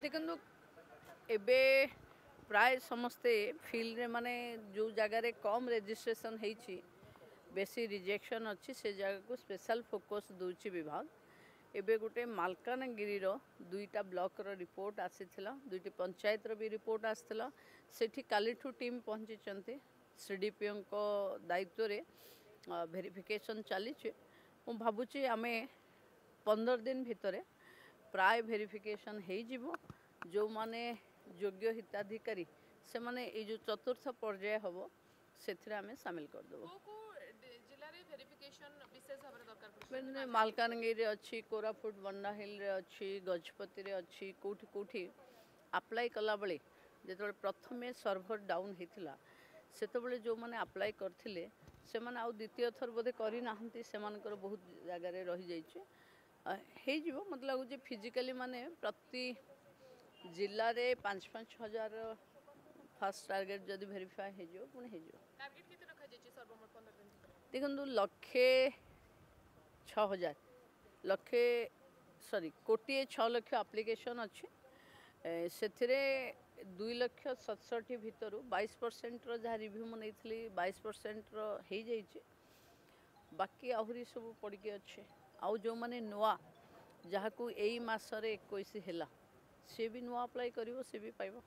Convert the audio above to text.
देखो एबे प्राय समस्ते फील्ड रे माने जो जगह रे कम रजिस्ट्रेशन होईची बेसी रिजेक्शन अच्छी से जगह को स्पेशल फोकस दूची विभाग एबे गोटे मालकानगिरी रो दुईटा ब्लॉक रो रिपोर्ट आसीथिला दुईटी पंचायत रो भी रिपोर्ट आसीथिला सेठी कालीठू टीम पहुंची चंती सीडीपीओ को दायित्व रे वेरिफिकेशन चली मु भाबुची आमे 15 दिन भितरे प्राय वेरिफिकेशन हो जिवो जो माने योग्य हिताधिकारी से माने ए जो चतुर्थ पर्याय हबो सेथिरे आमे शामिल कर देबो जिल्ला रे वेरिफिकेशन विशेष भाबरे दरकार पड़े मालकानगिरी अच्छी कोरापुट बंडाहिल रे अच्छी गजपति रे अच्छी कोठी कोठी अप्लाई कला बळे जेतबे प्रथमे सर्वर डाउन हेतिला सेतबे जो माने अप्लाई करथिले से माने आ द्वितीय थर बोधे करी नाहंती से मानकर बहुत जगह रे रही जाइछे हे जीवो मतलब लागु फिजिकली माने प्रति जिल्ला रे 5-5 हजार फास्ट टार्गेट जदि वेरीफाई हे जो पुणे हे जो टारगेट केते रखा जायछि सर्वमोट 15 दिन देखंतु लक्षे 6000 लक्षे सॉरी कोटी 6 लाख एप्लिकेशन अछि सेथिरे 2,67,000 भितरु 22% रो जहा रिव्यू म नैथली 22% रो हे जाइछि बाकी आहुरी सब पड़ के अच्छे आउ जो माने नुआ जहाँ को यही मासरे 21 है सी भी नुआ अप्लाई करिवो सी भी पाइबो।